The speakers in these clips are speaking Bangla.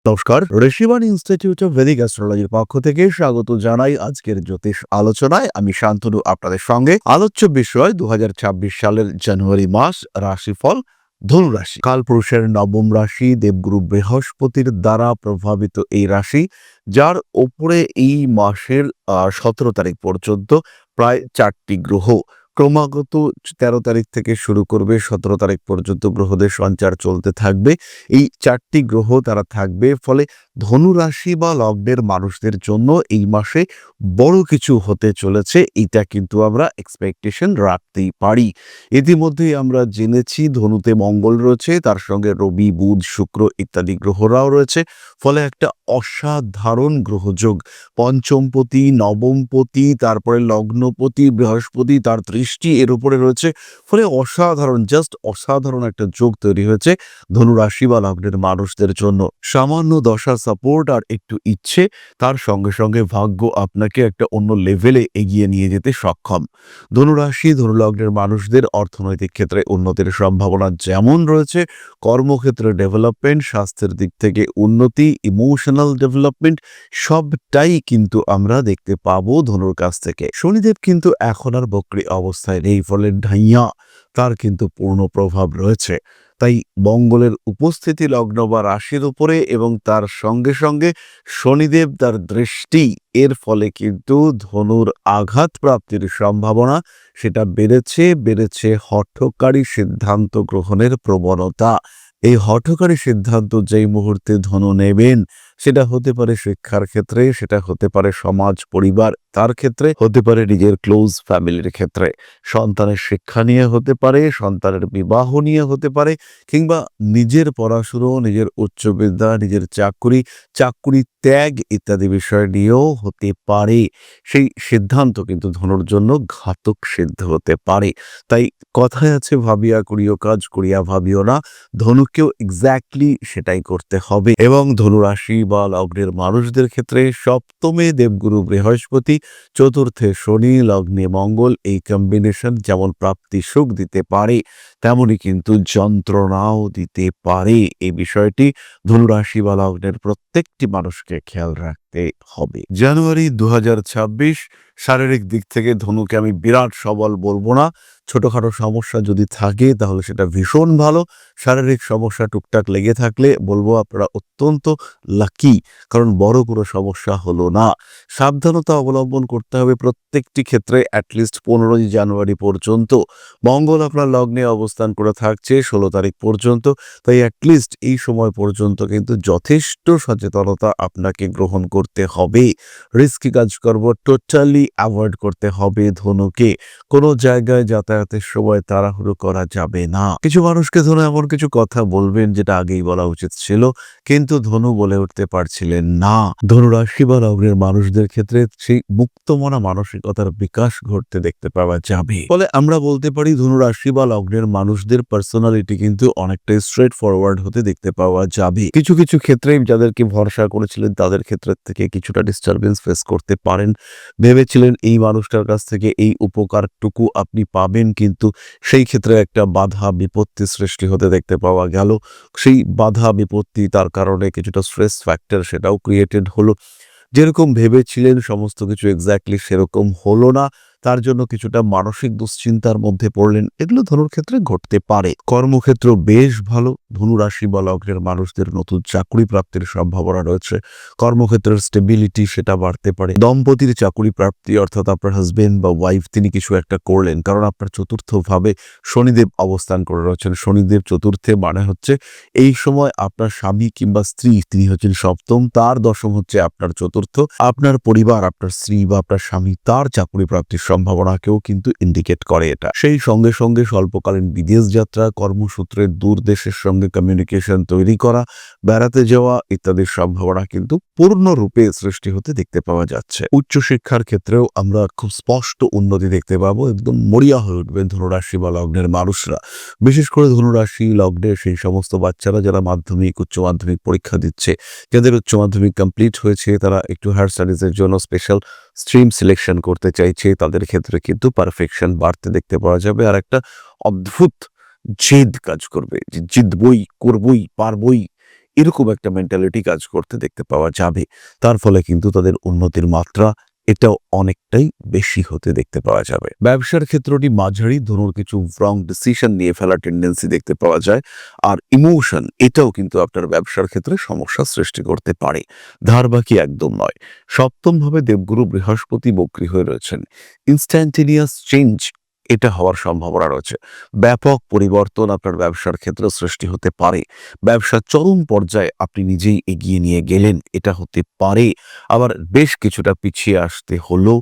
নমস্কার, ঋষিবাণী ইনস্টিটিউট অফ ভেদিক অ্যাস্ট্রোলজির পক্ষ থেকে স্বাগত জানাই আজকের জ্যোতিষ আলোচনায়। আমি শান্তনু আপনাদের সঙ্গে। আলোচ্য বিষয় 2026 সালের জানুয়ারি মাস রাশিফল ধনু রাশি। কালপুরুষের নবম রাশি দেবগুরু বৃহস্পতির দ্বারা প্রভাবিত এই রাশি, যার ওপরে এই মাসের 17 তারিখ পর্যন্ত প্রায় 4টি গ্রহ ক্রমাগত 13 তারিখ থেকে শুরু করবে, 17 তারিখ পর্যন্ত গ্রহদের সঞ্চার চলতে থাকবে। এই 4টি গ্রহ তারা থাকবে, ফলে ধনু রাশি বা লগ্নের মানুষদের জন্য এই মাসে বড় কিছু হতে চলেছে, এটা কিন্তু আমরা এক্সপেকটেশন রাখতেই পারি। ইতিমধ্যেই আমরা জেনেছি ধনুতে মঙ্গল রয়েছে, তার সঙ্গে রবি, বুধ, শুক্র ইত্যাদি গ্রহরাও রয়েছে, ফলে একটা অসাধারণ গ্রহযোগ। পঞ্চমপতি, নবমপতি, তারপরে লগ্নপতি বৃহস্পতি, তার দৃষ্টি এর উপরে রয়েছে, ফলে অসাধারণ, জাস্ট অসাধারণ একটা যোগ তৈরি হয়েছে ধনু রাশি বা লগ্নের মানুষদের জন্য। সামান্য দশা সাপোর্ট আর একটু ইচ্ছে, তার সঙ্গে সঙ্গে ভাগ্য আপনাকে একটা অন্য লেভেলে এগিয়ে নিয়ে যেতে সক্ষম। ধনু রাশি ধনু লগ্নের মানুষদের অর্থনৈতিক ক্ষেত্রে উন্নতির সম্ভাবনা যেমন রয়েছে, কর্মক্ষেত্রে ডেভেলপমেন্ট, স্বাস্থ্যের দিক থেকে উন্নতি, ইমোশনাল ডেভেলপমেন্ট, সবটাই কিন্তু আমরা দেখতে পাবো ধনুর কাছ থেকে। শনিদেব কিন্তু এখন আর বক্রী অবস্থায় নেই, ফলে ঢাইয়া তার কিন্তু পূর্ণ প্রভাব রয়েছে। তাই মঙ্গলের উপস্থিতি লগ্ন বা রাশির উপরে এবং তার সঙ্গে সঙ্গে শনিদেব তার দৃষ্টি, এর ফলে কিন্তু ধনুর আঘাত প্রাপ্তির সম্ভাবনা সেটা বেড়েছে হঠকারী সিদ্ধান্ত গ্রহণের প্রবণতা। এই হঠকারী সিদ্ধান্ত যেই মুহূর্তে ধনু নেবেন, সেটা হতে পারে শিক্ষার ক্ষেত্রে, সেটা হতে পারে সমাজ পরিবার তার ক্ষেত্রে, হতে পারে নিজের ক্লোজ ফ্যামিলির ক্ষেত্রে, সন্তানের শিক্ষা নিয়ে হতে পারে, সন্তানের বিবাহ নিয়ে হতে পারে, কিংবা নিজের পড়াশুনো, নিজের উচ্চ বিদ্যা, নিজের চাকুরি ত্যাগ ইত্যাদি বিষয় নিয়েও হতে পারে। সেই সিদ্ধান্ত কিন্তু ধনুর জন্য ঘাতক সিদ্ধ হতে পারে। তাই কথায় আছে, ভাবিয়া করিও কাজ, করিয়া ভাবিও না। ধনুকেও এক্স্যাক্টলি সেটাই করতে হবে। এবং ধনু রাশি বা লগ্নের মানুষদের ক্ষেত্রে সপ্তমে দেবগুরু বৃহস্পতি, চতুর্থে শনি, লগ্নে মঙ্গল, এই কম্বিনেশন যেমন প্রাপ্তি সুখ দিতে পারে, তেমনি কিন্তু যন্ত্রণাও দিতে পারে। এই বিষয়টি ধনুরাশি বা লগ্নের প্রত্যেকটি মানুষকে খেয়াল রাখতে হবে। জানুয়ারি 2026, শারীরিক দিক থেকে ধনুকে আমি বিরাট সবল বলবো না। ছোটখাটো সমস্যা যদি থাকে তাহলে সেটা ভীষণ ভালো। শারীরিক সমস্যা টুকটাক লেগে থাকলে বলবো আপনারা অত্যন্ত লাকি, কারণ বড় কোনো সমস্যা হলো না। সাবধানতা অবলম্বন করতে হবে প্রত্যেকটি ক্ষেত্রে। অ্যাটলিস্ট 15ই জানুয়ারি পর্যন্ত মঙ্গল আপনার লগ্নে অবস্থান করে থাকছে 16 তারিখ পর্যন্ত। তাই অ্যাটলিস্ট এই সময় পর্যন্ত কিন্তু যথেষ্ট সচেতনতা আপনাকে গ্রহণ করতে হবে। রিস্কি কাজকর্ম টোটালি অ্যাভয়েড করতে হবে ধনুকে। কোনো জায়গায় যাতায়াতের সময় তাড়াহুড়ো করা যাবে না। কিছু মানুষকে ধনু এমন কিছু কথা বলবেন যেটা আগেই বলা উচিত ছিল, কিন্তু ধনু বলে উঠতে পারছিলেন না। ধনু রাশি বা লগ্নের মানুষদের ক্ষেত্রে সেই মুক্তমনা মানসিকতার বিকাশ ঘটতে দেখতে পাওয়া যাবে। ফলে আমরা বলতে পারি ধনু রাশি বা লগ্নের মানুষদের পার্সোনালিটি কিন্তু অনেকটাই স্ট্রেট ফরওয়ার্ড হতে দেখতে পাওয়া যাবে। কিছু কিছু ক্ষেত্রে যাদেরকে ভরসা করেছিলেন তাদের ক্ষেত্রে থেকে কিছুটা ডিস্টারবেন্স ফেস করতে পারেন। ভেবেছিলেন এই মানুষটার কাছ থেকে এই উপকারটুকু আপনি পাবেন, কিন্তু সেই ক্ষেত্রে একটা বাধা বিপত্তি সৃষ্টি হতে দেখতে পাওয়া গেল। সেই বাধা বিপত্তি তার কারণে কিছুটা স্ট্রেস ফ্যাক্টর সেটাও ক্রিয়েটেড হলো। যেরকম ভেবেছিলেন সমস্ত কিছু এক্স্যাক্টলি সেরকম হলো না, তার জন্য কিছুটা মানসিক দুশ্চিন্তার মধ্যে পড়লেন। এগুলো ধনুর ক্ষেত্রে ঘটতে পারে। কর্মক্ষেত্র বেশ ভালো। ধনু রাশি বা লগ্নের মানুষদের নতুন চাকরি প্রাপ্তির সম্ভাবনা রয়েছে। কর্মক্ষেত্রের স্টেবিলিটি সেটা বাড়তে পারে। দম্পতির চাকরি প্রাপ্তি, অর্থাৎ আপনার হাজবেন্ড বা ওয়াইফ তিনি কিছু একটা করলেন, কারণ আপনার চতুর্থ ভাবে শনিদেব অবস্থান করে রয়েছেন। শনিদেব চতুর্থে মানে হচ্ছে এই সময় আপনার স্বামী কিংবা স্ত্রী, তিনি হচ্ছেন সপ্তম, তার দশম হচ্ছে আপনার চতুর্থ। আপনার পরিবার, আপনার স্ত্রী বা আপনার স্বামী, তার চাকরি প্রাপ্তির সম্ভাবনাকেও কিন্তু ইন্ডিকেট করে এটা। সেই সঙ্গে সঙ্গে স্বল্পকালীন বিদেশ যাত্রা, কর্মসূত্রে দূর দেশের সঙ্গে কমিউনিকেশন তৈরি করা, বেড়াতে যাওয়া ইত্যাদির সম্ভাবনা কিন্তু পূর্ণরূপে সৃষ্টি হতে দেখতে পাওয়া যাচ্ছে। উচ্চশিক্ষার ক্ষেত্রেও আমরা খুব স্পষ্ট উন্নতি দেখতে পাবো। একদম মরিয়া হয়ে উঠবেন ধনুরাশি বা লগ্নের মানুষরা। বিশেষ করে ধনুরাশি লগ্নের সেই সমস্ত বাচ্চারা যারা মাধ্যমিক, উচ্চ মাধ্যমিক পরীক্ষা দিচ্ছে, যাদের উচ্চ মাধ্যমিক কমপ্লিট হয়েছে, তারা একটু হায়ার স্টাডিজের জন্য স্পেশাল স্ট্রিম সিলেকশন করতে চাইছে, তাদের ক্ষেত্রে কিন্তু পারফেকশন বাড়তে দেখতে পাওয়া যাবে। আর একটা অদ্ভুত জেদ কাজ করবে যে জিতবই, করবই, পারবই, এরকম একটা মেন্টালিটি কাজ করতে দেখতে পাওয়া যাবে। তার ফলে কিন্তু তাদের উন্নতির মাত্রা এটাও অনেকটাই বেশি হতে দেখতে পাওয়া যাবে। ব্যবসার ক্ষেত্রটি মাঝারি, ধনুর কিছু রং ডিসিশন নিয়ে ফেলার টেন্ডেন্সি দেখতে পাওয়া যায়। আর ইমোশন এটাও কিন্তু আপনার ব্যবসার ক্ষেত্রে সমস্যা সৃষ্টি করতে পারে। ধার বাকি একদম নয়। সপ্তমভাবে দেবগুরু বৃহস্পতি বক্রী হয়ে রয়েছেন। ইনস্ট্যান্টেনিয়াস চেঞ্জ এটা হওয়ার সম্ভাবনা রয়েছে। ব্যাপক পরিবর্তন আপনার ব্যবসার ক্ষেত্রে সৃষ্টি হতে পারে। ব্যবসার চরম পর্যায়ে আপনি নিজেই এগিয়ে নিয়ে গেলেন, এটা হতে পারে। আবার বেশ কিছুটা পিছিয়ে আসতে হলো,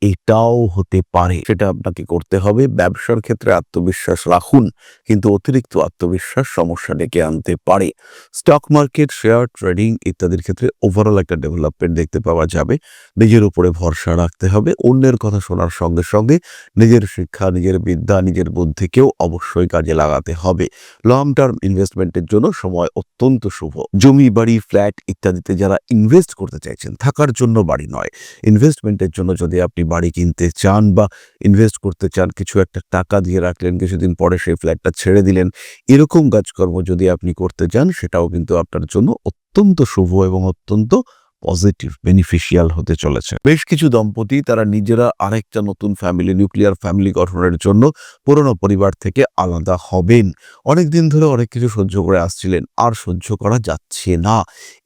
এটাও হতে পারে। সেটা আপনাকে করতে হবে। ব্যবসার ক্ষেত্রে আত্মবিশ্বাস রাখুন, কিন্তু অতিরিক্ত আত্মবিশ্বাস সমস্যা ডেকে আনতে পারে। স্টক মার্কেট, শেয়ার ট্রেডিং ইত্যাদির ক্ষেত্রে ওভারঅল একটা ডেভেলপমেন্ট দেখতে পাওয়া যাবে। নিজের উপরে ভরসা রাখতে হবে। অন্যের কথা শোনার সঙ্গে সঙ্গে নিজের শিক্ষা, নিজের বিদ্যা, নিজের বুদ্ধিকেও অবশ্যই কাজে লাগাতে হবে। লং টার্ম ইনভেস্টমেন্টের জন্য সময় অত্যন্ত শুভ। জমি, বাড়ি, ফ্ল্যাট ইত্যাদিতে যারা ইনভেস্ট করতে চাইছেন, থাকার জন্য বাড়ি নয়, ইনভেস্টমেন্টের জন্য যদি আপনি বাড়ি কিনতে চান বা ইনভেস্ট করতে চান, কিছু একটা টাকা দিয়ে রাখলেন, কিছুদিন পরে সেই ফ্ল্যাটটা ছেড়ে দিলেন, এরকম কাজকর্ম যদি আপনি করতে চান, সেটাও কিন্তু আপনার জন্য অত্যন্ত শুভ এবং অত্যন্ত পজিটিভ, বেনিফিশিয়াল হতে চলেছে। বেশ কিছু দম্পতি তারা নিজেরা আরেকটা নতুন ফ্যামিলি, নিউক্লিয়ার ফ্যামিলি গঠনের জন্য পুরনো পরিবার থেকে আলাদা হবেন। অনেকদিন ধরে অনেক কিছু সহ্য করে আসছিলেন, আর সহ্য করা যাচ্ছে না।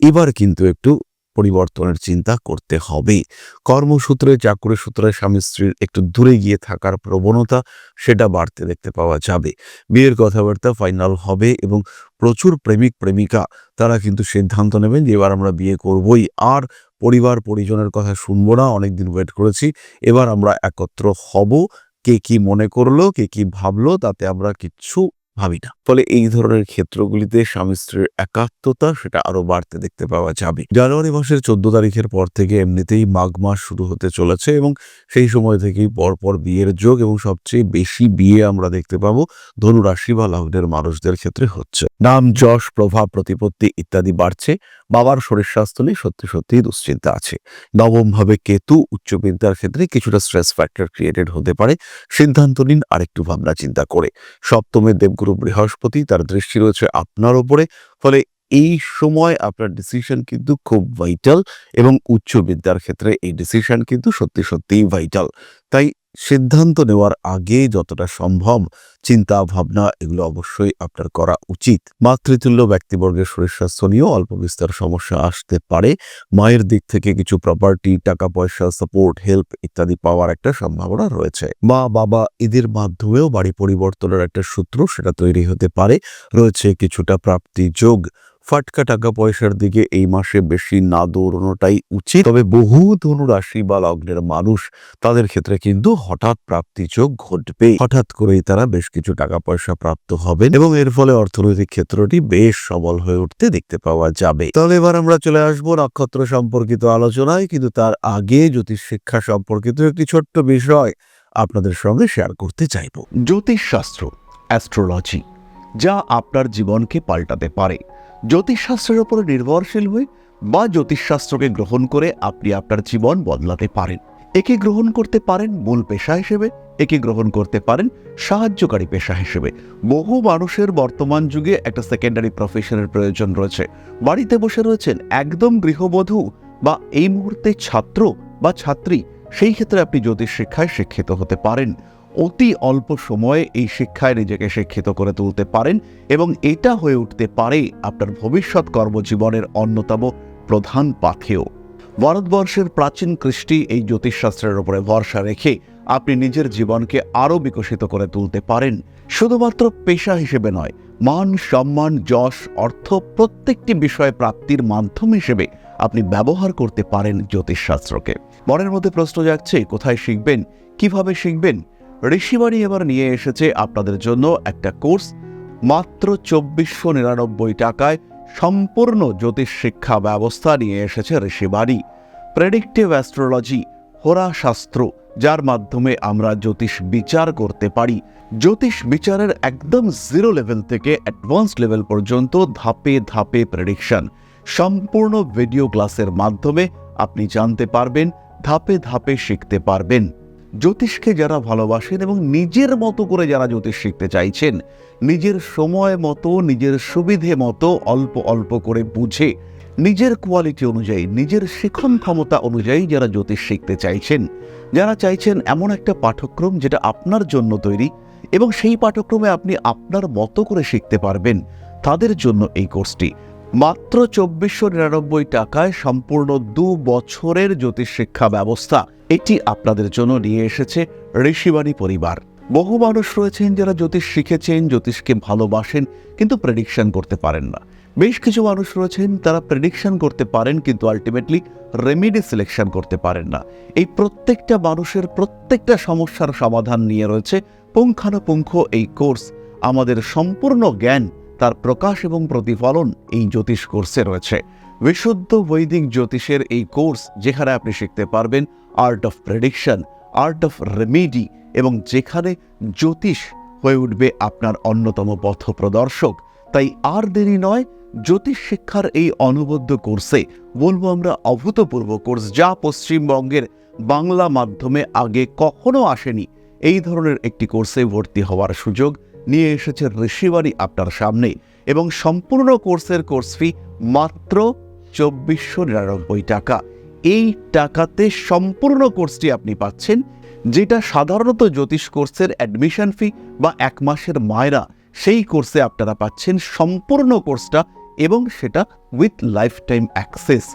এবার কিন্তু একটু পরিবর্তনের চিন্তা করতে হবে। কর্মসূত্রে, চাকরি সূত্রে স্বামী স্ত্রীর একটু দূরে গিয়ে থাকার প্রবণতা সেটা বাড়তে দেখতে পাওয়া যাবে। বিয়ের কথাবার্তা ফাইনাল হবে এবং প্রচুর প্রেমিক প্রেমিকা তারা কিন্তু সিদ্ধান্ত নেবেন যে এবার আমরা বিয়ে করবই, আর পরিবার পরিজনের কথা শুনবো না, অনেকদিন ওয়েট করেছি, এবার আমরা একত্র হব। কে কি মনে করলো, কে কি ভাবলো, তাতে আমরা কিচ্ছু ভাবি না। ফলে এই ধরনের ক্ষেত্রগুলিতে স্বামী স্ত্রীর একাত্মতা সেটা আরো বাড়তে দেখতে পাওয়া যাবে। জানুয়ারি মাসের 14 তারিখের পর থেকে এমনিতেই মাঘ মাস শুরু হতে চলেছে এবং সেই সময় থেকেই পরপর বিয়ের যোগ এবং সবচেয়ে বেশি বিয়ে আমরা দেখতে পাবো ধনু রাশি বা লগ্নের মানুষদের ক্ষেত্রে হচ্ছে। নাম, যশ, প্রভাব, প্রতিপত্তি ইত্যাদি বাড়ছে। বাবার শরীর স্বাস্থ্য নিয়ে সত্যি সত্যিই দুশ্চিন্তা আছে। নবম ভাবে কেতু উচ্চবিদ্যার ক্ষেত্রে কিছুটা স্ট্রেস ফ্যাক্টর ক্রিয়েটেড হতে পারে। সিদ্ধান্ত নিন আরেকটু ভাবনা চিন্তা করে। সপ্তমে দেবগুরু বৃহস্পতি, তার দৃষ্টি রয়েছে আপনার ওপরে। ফলে এই সময় আপনার ডিসিশন কিন্তু খুব ভাইটাল এবং উচ্চ বিদ্যার ক্ষেত্রে এই ডিসিশন কিন্তু সত্যি সত্যিই ভাইটাল। তাই সিদ্ধান্ত নেওয়ার আগে যতটা সম্ভব চিন্তা ভাবনা এগুলো অবশ্যই আপনার করা উচিত। মাতৃতুল্য ব্যক্তিবর্গের শরীর স্বাস্থ্য নিয়েও অল্প বিস্তর সমস্যা আসতে পারে। মায়ের দিক থেকে কিছু প্রপার্টি, টাকা পয়সা, সাপোর্ট, হেল্প ইত্যাদি পাওয়ার একটা সম্ভাবনা রয়েছে। মা বাবা এদের মাধ্যমেও বাড়ি পরিবর্তনের একটা সূত্র সেটা তৈরি হতে পারে। রয়েছে কিছুটা প্রাপ্তি যোগ। ফাটকা টাকা পয়সার দিকে এই মাসে বেশি না দৌড়ানোটাই উচিত। তবে বহু ধনু রাশি বা লগ্নের মানুষ তাদের ক্ষেত্রে কিন্তু হঠাৎ প্রাপ্তি যোগ ঘটবে। হঠাৎ করেই তারা বেশ কিছু টাকা পয়সা প্রাপ্ত হবেন এবং এর ফলে অর্থনৈতিক ক্ষেত্রটি বেশ সবল হয়ে উঠতে দেখতে পাওয়া যাবে। তাহলে এবার আমরা চলে আসবো নক্ষত্র সম্পর্কিত আলোচনায়, কিন্তু তার আগে জ্যোতিষ শিক্ষা সম্পর্কিত একটি ছোট্ট বিষয় আপনাদের সঙ্গে শেয়ার করতে চাইব। জ্যোতিষশাস্ত্র, অ্যাস্ট্রোলজি, যা আপনার জীবনকে পাল্টাতে পারে। জ্যোতিষশাস্ত্রের উপর নির্ভরশীল হয়ে বা জ্যোতিষশাস্ত্রকে গ্রহণ করে আপনি আপনার জীবন বদলাতে পারেন। একে গ্রহণ করতে পারেন মূল পেশা হিসেবে, একে গ্রহণ করতে পারেন সাহায্যকারী পেশা হিসেবে। বহু মানুষের বর্তমান যুগে একটা সেকেন্ডারি প্রফেশনের প্রয়োজন রয়েছে। বাড়িতে বসে রয়েছেন একদম গৃহবধূ বা এই মুহূর্তে ছাত্র বা ছাত্রী, সেই ক্ষেত্রে আপনি জ্যোতিষ শিক্ষায় শিক্ষিত হতে পারেন। অতি অল্প সময়ে এই শিক্ষায় নিজেকে শিক্ষিত করে তুলতে পারেন এবং এটা হয়ে উঠতে পারে আপনার ভবিষ্যৎ কর্মজীবনের অন্যতম প্রধান পাথেয়। ভারতবর্ষের প্রাচীন কৃষ্টি এই জ্যোতিষশাস্ত্রের উপরে ভরসা রেখে আপনি নিজের জীবনকে আরও বিকশিত করে তুলতে পারেন। শুধুমাত্র পেশা হিসেবে নয়, মান, সম্মান, যশ, অর্থ প্রত্যেকটি বিষয় প্রাপ্তির মাধ্যম হিসেবে আপনি ব্যবহার করতে পারেন জ্যোতিষশাস্ত্রকে। মনের মধ্যে প্রশ্ন জাগছে, কোথায় শিখবেন, কিভাবে শিখবেন? ঋষিবাণী এবার নিয়ে এসেছে আপনাদের জন্য একটা কোর্স। মাত্র 2499 টাকায় সম্পূর্ণ জ্যোতিষ শিক্ষা ব্যবস্থা নিয়ে এসেছে ঋষিবাণী। প্রেডিক্টিভ অ্যাস্ট্রোলজি, হোরা শাস্ত্র, যার মাধ্যমে আমরা জ্যোতিষ বিচার করতে পারি। জ্যোতিষ বিচারের একদম জিরো লেভেল থেকে অ্যাডভান্স লেভেল পর্যন্ত ধাপে ধাপে প্রেডিকশন। সম্পূর্ণ ভিডিও ক্লাসের মাধ্যমে আপনি জানতে পারবেন, ধাপে ধাপে শিখতে পারবেন। জ্যোতিষকে যারা ভালোবাসেন এবং নিজের মতো করে যারা জ্যোতিষ শিখতে চাইছেন, নিজের সময় মতো, নিজের সুবিধে মতো অল্প অল্প করে বুঝে, নিজের কোয়ালিটি অনুযায়ী, নিজের শিখন ক্ষমতা অনুযায়ী যারা জ্যোতিষ শিখতে চাইছেন, যারা চাইছেন এমন একটা পাঠ্যক্রম যেটা আপনার জন্য তৈরি এবং সেই পাঠ্যক্রমে আপনি আপনার মতো করে শিখতে পারবেন, তাদের জন্য এই কোর্সটি। মাত্র ২৪৯৯ টাকায় সম্পূর্ণ ২ বছরের জ্যোতিষ শিক্ষা ব্যবস্থা এটি আপনাদের জন্য নিয়ে এসেছে ঋষিবাণী পরিবার। বহু মানুষ রয়েছেন যারা জ্যোতিষ শিখেছেন, জ্যোতিষকে ভালোবাসেন, কিন্তু প্রেডিকশন করতে পারেন না। বেশ কিছু মানুষ রয়েছেন তারা প্রেডিকশন করতে পারেন কিন্তু আলটিমেটলি রেমেডি সিলেকশন করতে পারেন না। এই প্রত্যেকটা মানুষের প্রত্যেকটা সমস্যার সমাধান নিয়ে রয়েছে পুঙ্খানুপুঙ্খ এই কোর্স। আমাদের সম্পূর্ণ জ্ঞান, তার প্রকাশ এবং প্রতিফলন এই জ্যোতিষ কোর্সে রয়েছে। বিশুদ্ধ বৈদিক জ্যোতিষের এই কোর্স, যেখানে আপনি শিখতে পারবেন art of prediction, art of remedy, এবং যেখানে জ্যোতিষ হয়ে উঠবে আপনার অন্যতম পথপ্রদর্শক। তাই আর দেরি নয়, জ্যোতিষ শিক্ষার এই অনবদ্য কোর্সে, বলবো আমরা অভূতপূর্ব কোর্স, যা পশ্চিমবঙ্গের বাংলা মাধ্যমে আগে কখনো আসেনি, এই ধরনের একটি কোর্সে ভর্তি হওয়ার সুযোগ নিয়ে এসেছে ঋষিবাণী আপনার সামনে। এবং সম্পূর্ণ কোর্সের কোর্স ফি মাত্র ২৪৯৯ টাকা। এই টাকাতে সম্পূর্ণ কোর্সটি আপনি পাচ্ছেন, যেটা সাধারণত জ্যোতিষ কোর্সের অ্যাডমিশন ফি বা ১ মাসের মায়রা, সেই কোর্সে আপনারা পাচ্ছেন সম্পূর্ণ কোর্সটা, এবং সেটা উইথ লাইফ টাইম অ্যাক্সেস।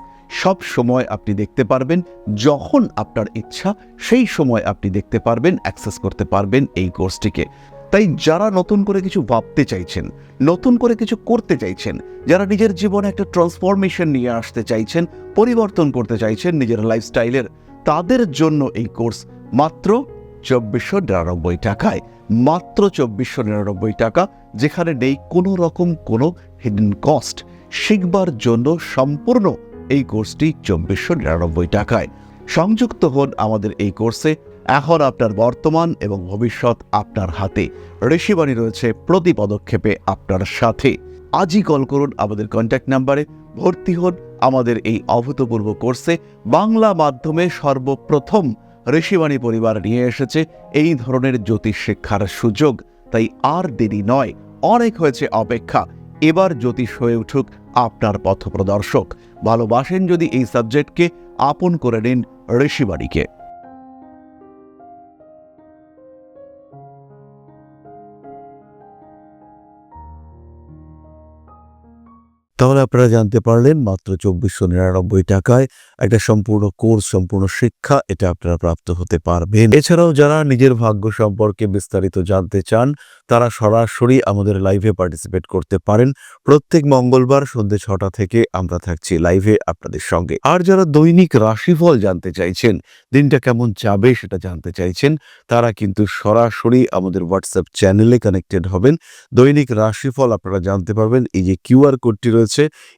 সব সময় আপনি দেখতে পারবেন, যখন আপনার ইচ্ছা সেই সময় আপনি দেখতে পারবেন, অ্যাক্সেস করতে পারবেন এই কোর্সটিকে। তাই যারা নতুন করে কিছু ভাবতে চাইছেন, নতুন করে কিছু করতে চাইছেন, যারা নিজের জীবনে একটা ট্রান্সফরমেশন নিয়ে আসতে চাইছেন, পরিবর্তন করতে চাইছেন নিজের লাইফস্টাইলের, তাদের জন্য এই কোর্স মাত্র ২৪৯৯ টাকায়। মাত্র ২৪৯৯ টাকা, যেখানে নেই কোনো রকম কোনো হিডেন কস্ট। শিখবার জন্য সম্পূর্ণ এই কোর্সটি ২৪৯৯ টাকায়। সংযুক্ত হন আমাদের এই কোর্সে। এখন আপনার বর্তমান এবং ভবিষ্যৎ আপনার হাতে। ঋষিবাণী রয়েছে প্রতি পদক্ষেপে আপনার সাথে। আজই কল করুন আমাদের কন্ট্যাক্ট নাম্বারে, ভর্তি হন আমাদের এই অভূতপূর্ব কোর্সে। বাংলা মাধ্যমে সর্বপ্রথম ঋষিবাণী পরিবার নিয়ে এসেছে এই ধরনের জ্যোতিষ শিক্ষার সুযোগ। তাই আর দেরি নয়, অনেক হয়েছে অপেক্ষা। এবার জ্যোতিষ হয়ে উঠুক আপনার পথপ্রদর্শক। ভালোবাসেন যদি এই সাবজেক্টকে, আপন করে নিন ঋষিবাণীকে। তাহলে আপনারা জানতে পারলেন মাত্র ২৪৯৯ টাকায় একটা সম্পূর্ণ কোর্স, সম্পূর্ণ শিক্ষা এটা আপনারা প্রাপ্ত হতে পারবেন। এছাড়াও যারা নিজের ভাগ্য সম্পর্কে বিস্তারিত জানতে চান, তারা সরাসরি আমাদের লাইভে পার্টিসিপেট করতে পারেন। প্রত্যেক মঙ্গলবার সন্ধ্যে ৬টা থেকে আমরা থাকছি লাইভে আপনাদের সঙ্গে। আর যারা দৈনিক রাশিফল জানতে চাইছেন, দিনটা কেমন যাবে সেটা জানতে চাইছেন, তারা কিন্তু সরাসরি আমাদের হোয়াটসঅ্যাপ চ্যানেলে কানেক্টেড হবেন। দৈনিক রাশিফল আপনারা জানতে পারবেন। এই যে কিউআর কোডটি রয়েছে,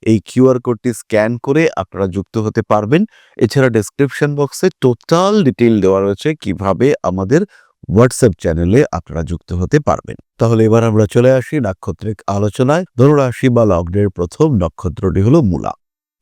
এই কিউআর কোডটি স্ক্যান করে আপনারা যুক্ত হতে পারবেন। এছাড়া ডেসক্রিপশন বক্সে টোটাল ডিটেইল দেওয়া রয়েছে কিভাবে আমাদের হোয়াটসঅ্যাপ চ্যানেলে আপনারা যুক্ত হতে পারবেন। তাহলে এবার আমরা চলে আসি নাক্ষত্রিক আলোচনায়। ধনুরাশি বা লগ্নের প্রথম নক্ষত্রটি হলো মূলা।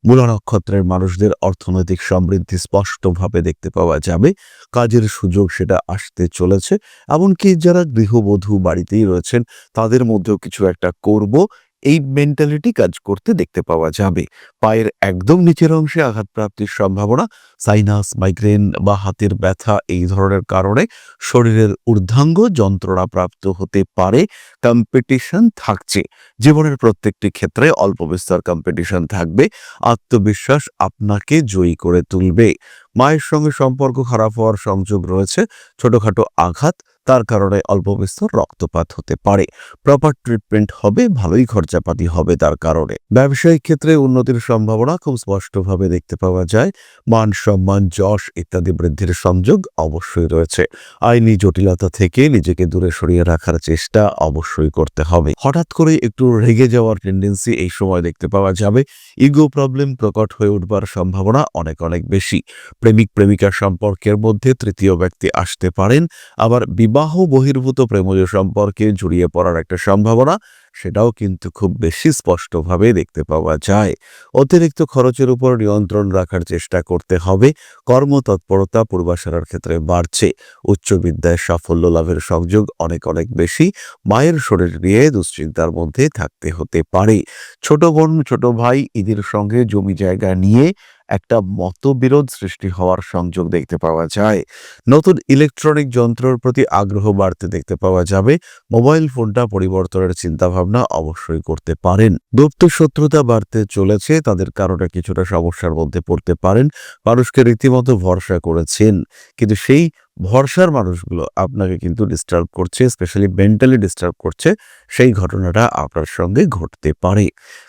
মূলা নক্ষত্রের মানুষদের অর্থনৈতিক সমৃদ্ধি স্পষ্টভাবে দেখতে পাওয়া যাবে। কাজের সুযোগ সেটা আসতে চলেছে। এমনকি যারা গৃহবধূ বাড়িতেই রয়েছেন, তাদের মধ্যেও কিছু একটা করব, এই মেন্টালিটি কাজ করতে দেখতে পাওয়া যাবে। পায়ের একদম নিচের অংশে আঘাতপ্রাপ্তির সম্ভাবনা, সাইনাস, মাইগ্রেন বা হাতের ব্যথা এই ধরনের কারণে শরীরের ঊর্ধ্বাঙ্গ যন্ত্রণা প্রাপ্ত হতে পারে। কম্পিটিশন থাকছে, জীবনের প্রত্যেকটি ক্ষেত্রে অল্প বিস্তর কম্পিটিশন থাকবে। আত্মবিশ্বাস আপনাকে জয়ী করে তুলবে। মায়ের সঙ্গে সম্পর্ক খারাপ হওয়ার সংযোগ রয়েছে। ছোটখাটো আঘাত, তার কারণে অল্প বিস্তর রক্তপাত হতে পারে। প্রপার ট্রিটমেন্ট হবে, ভালোই খরচাপাতি হবে তার কারণে। ব্যবসায়িক ক্ষেত্রে উন্নতির সম্ভাবনা খুব স্পষ্টভাবে দেখতে পাওয়া যায়। মান সম্মান, যশ ইত্যাদি বৃদ্ধির সংযোগ অবশ্যই রয়েছে। আইনি জটিলতা থেকে নিজেকে দূরে সরিয়ে রাখার চেষ্টা অবশ্যই করতে হবে। হঠাৎ করে একটু রেগে যাওয়ার টেন্ডেন্সি এই সময় দেখতে পাওয়া যাবে। ইগো প্রবলেম প্রকট হয়ে উঠবার সম্ভাবনা অনেক অনেক বেশি। প্রেমিক প্রেমিকা সম্পর্কের মধ্যে তৃতীয় ব্যক্তি আসতে পারেন। আবার বিবাহ বহির্ভূত প্রেমজ সম্পর্কে জড়িয়ে পড়ার একটা সম্ভাবনা, সেটাও কিন্তু খুব বেশি স্পষ্টভাবে দেখতে পাওয়া যায়। অতিরিক্ত খরচের উপর নিয়ন্ত্রণ রাখার চেষ্টা করতে হবে। কর্মতৎপরতা পূর্বাশারার ক্ষেত্রে বাড়ছে। উচ্চ বিদ্যায় সাফল্য লাভের সংযোগ অনেক অনেক বেশি। মায়ের শরীর নিয়ে দুশ্চিন্তার মধ্যে থাকতে হতে পারে। ছোট বোন ছোট ভাই এদের সঙ্গে জমি জায়গা নিয়ে একটা মতবিরোধ সৃষ্টি হওয়ার সংযোগ দেখতে পাওয়া যায়। নতুন ইলেকট্রনিক যন্ত্রের প্রতি আগ্রহ বাড়তে দেখতে পাওয়া যাবে। মোবাইল ফোনটা পরিবর্তনের চিন্তাভাবনা অবশ্যই করতে পারেন। গুপ্ত শত্রুতা বাড়তে চলেছে, তাদের কারণে কিছুটা সমস্যার মধ্যে পড়তে পারেন। মানুষকে রীতিমতো ভরসা করেছেন, কিন্তু সেই ভরসার মানুষগুলো আপনাকে কিন্তু ডিস্টার্ব করছে, স্পেশালি মেন্টালি ডিস্টার্ব করছে। সেই ঘটনাটা আপনার সঙ্গে ঘটতে পারে।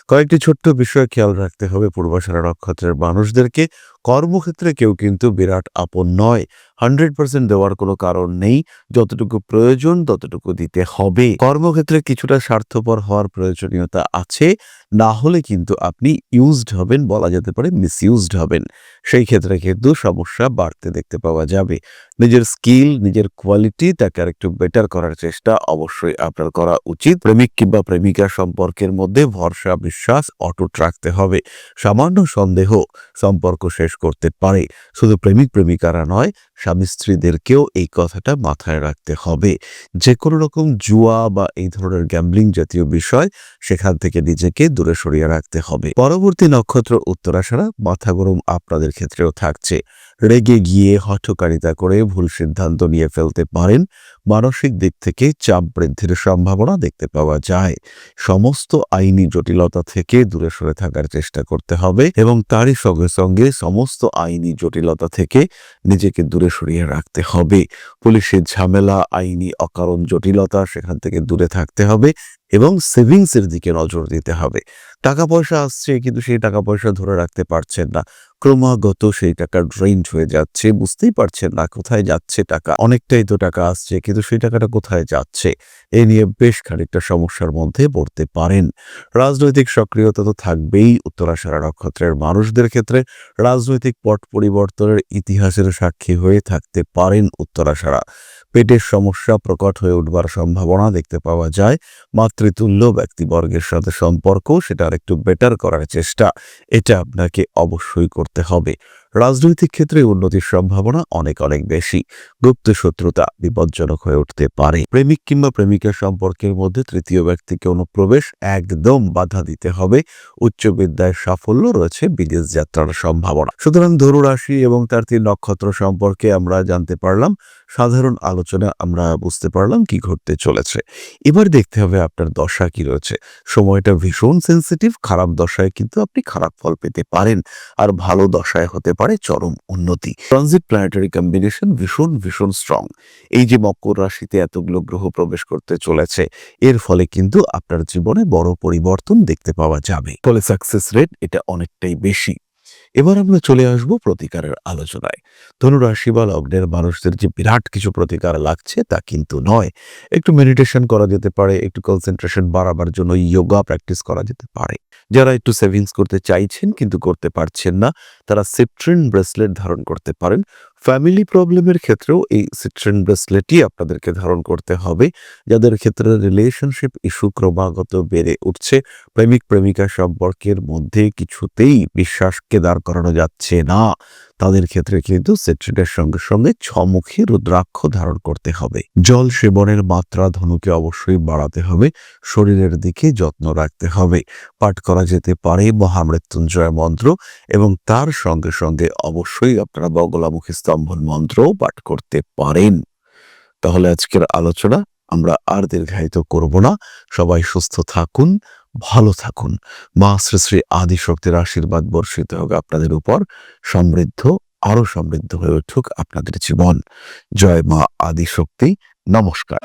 কয়েকটি ছোট্ট বিষয় খেয়াল রাখতে হবে পূর্বাশারা নক্ষত্রের মানুষদেরকে। কর্মক্ষেত্রে কেউ কিন্তু বিরাট আপন নয়। 100% দেওয়ার কোনো কারণ নেই। যতটুকু প্রয়োজন ততটুকু দিতে হবে। কর্মক্ষেত্রে কিছুটা স্বার্থপর হওয়ার প্রয়োজনীয়তা আছে, না হলে কিন্তু আপনি ইউজড হবেন, বলা যেতে পারে মিসইউজড হবেন। সেই ক্ষেত্রে কিন্তু সমস্যা বাড়তে দেখতে পাওয়া যাবে। নিজের স্কিল, নিজের কোয়ালিটি তাকে আরেকটু বেটার করার চেষ্টা অবশ্যই আপনার করা উচিত। প্রেমিক কিংবা প্রেমিকা সম্পর্কের মধ্যে ভরসা বিশ্বাস অটুট রাখতে হবে। সামান্য সন্দেহ সম্পর্ক শেষ করতে পারে। শুধু প্রেমিক প্রেমিকারা নয়, স্বামী স্ত্রীদেরকেও এই কথাটা মাথায় রাখতে হবে। যে কোনো রকম জুয়া বা এই ধরনের গ্যাম্বলিং জাতীয় বিষয়, সেখান থেকে নিজেকে দূরে সরিয়ে রাখতে হবে। পরবর্তী নক্ষত্র উত্তরাষাঢ়া, মাথা গরম আপনাদের ক্ষেত্রেও থাকছে। রেগে গিয়ে হঠকারিতা করে ভুল সিদ্ধান্ত নিয়ে ফেলতে পারেন। মানসিক দিক থেকে চাপ বৃদ্ধির সম্ভাবনা দেখতে পাওয়া যায়। সমস্ত আইনি জটিলতা থেকে দূরে সরে থাকার চেষ্টা করতে হবে এবং তারই সঙ্গে সঙ্গে সমস্ত আইনি জটিলতা থেকে নিজেকে দূরে সরিয়ে রাখতে হবে। পুলিশের ঝামেলা, আইনি অকারণ জটিলতা, সেখান থেকে দূরে থাকতে হবে এবং সেভিংসের দিকে নজর দিতে হবে। টাকা পয়সা আসছে, কিন্তু সেই টাকা পয়সা ধরে রাখতে পারছেন না। ক্রমাগত সেই টাকা ড্রেইনড হয়ে যাচ্ছে, বুঝতেই পারছেন না কোথায় যাচ্ছে টাকা। অনেকটাই তো টাকা আসছে, কিন্তু সেই টাকাটা কোথায় যাচ্ছে, এ নিয়ে বেশ খানিকটা সমস্যার মধ্যে পড়তে পারেন। রাজনৈতিক সক্রিয়তা তো থাকবেই উত্তরাষাঢ়া নক্ষত্রের মানুষদের ক্ষেত্রে। রাজনৈতিক পট পরিবর্তনের ইতিহাসের সাক্ষী হয়ে থাকতে পারেন উত্তরাষাঢ়া। পেটের সমস্যা প্রকট হয়ে উঠবার সম্ভাবনা দেখতে পাওয়া যায়। মাতৃতুল্য ব্যক্তিবর্গের সাথে সম্পর্ক, সেটা আরেকটু বেটার করার চেষ্টা, এটা আপনাকে অবশ্যই করতে হবে। রাজনৈতিক ক্ষেত্রে উন্নতির সম্ভাবনা অনেক অনেক বেশি। গুপ্ত শত্রুতা বিপজ্জনক হয়ে উঠতে পারে। প্রেমিক কিংবা প্রেমিকা সম্পর্কের মধ্যে তৃতীয় ব্যক্তিকে অনুপ্রবেশ একদম বাধা দিতে হবে। উচ্চ বিদ্যায় সাফল্য রয়েছে, বিদেশ যাত্রার সম্ভাবনা। সুতরাং ধনু রাশি এবং তার 3 নক্ষত্র সম্পর্কে আমরা জানতে পারলাম। সাধারণ আলোচনা আমরা বুঝতে পারলাম কি ঘটতে চলেছে। এবার দেখতে হবে আপনার দশা কি রয়েছে। সময়টা ভীষণ সেন্সিটিভ। খারাপ দশায় কিন্তু আপনি খারাপ ফল পেতে পারেন, আর ভালো দশায় হতে পারে চরম উন্নতি। ট্রানজিট প্ল্যানেটারি কম্বিনেশন ভীষণ ভীষণ স্ট্রং। এই যে মকর রাশিতে এতগুলো গ্রহ প্রবেশ করতে চলেছে, এর ফলে কিন্তু আপনার জীবনে বড় পরিবর্তন দেখতে পাওয়া যাবে। ফলে সাকসেস রেট এটা অনেকটাই বেশি। এবার আমরা চলে আসব প্রতিকারের আলোচনায়। ধনুরাশি বা লগ্নের মানুষদের যে বিরাট কিছু প্রতিকার লাগছে তা কিন্তু নয়। একটু মেডিটেশন করা যেতে পারে, একটু কনসেন্ট্রেশন বাড়াবার জন্য যোগা প্র্যাকটিস করা যেতে পারে। যারা একটু সেভিংস করতে চাইছেন কিন্তু করতে পারছেন না, তারা সিট্রিন ব্রেসলেট ধারণ করতে পারেন। ফ্যামিলি প্রবলেমের ক্ষেত্রেও এই সিট্রিন ব্রেসলেটই আপনাদেরকে ধারণ করতে হবে। যাদের ক্ষেত্রে রিলেশনশিপ ইস্যু ক্রমাগত বেড়ে উঠছে, প্রেমিক প্রেমিকা সম্পর্কের মধ্যে কিছুতেই বিশ্বাসকে দাঁড় করানো যাচ্ছে না, তাদের ক্ষেত্রে কিন্তু সিট্রিনের সঙ্গে সঙ্গে 6মুখী রুদ্রাক্ষ ধারণ করতে হবে। জল সেবনের মাত্রা ধনুকে অবশ্যই বাড়াতে হবে। শরীরের দিকে যত্ন রাখতে হবে। পাঠ করা যেতে পারে মহামৃত্যুঞ্জয় মন্ত্র এবং তার সঙ্গে সঙ্গে অবশ্যই আপনারা বগলামুখী স্তম্ভন মন্ত্রও পাঠ করতে পারেন। তাহলে আজকের আলোচনা আমরা আর দীর্ঘায়িত করব না। সবাই সুস্থ থাকুন, ভালো থাকুন। মা শ্রী শ্রী আদিশক্তির আশীর্বাদ বর্ষিত হোক আপনাদের উপর। সমৃদ্ধ, আরো সমৃদ্ধ হয়ে উঠুক আপনাদের জীবন। জয় মা আদিশক্তি। নমস্কার।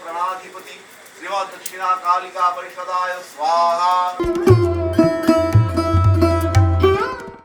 प्रणाधिपति श्रीमद दक्षिणा कालिका परिषदाय स्वाहा।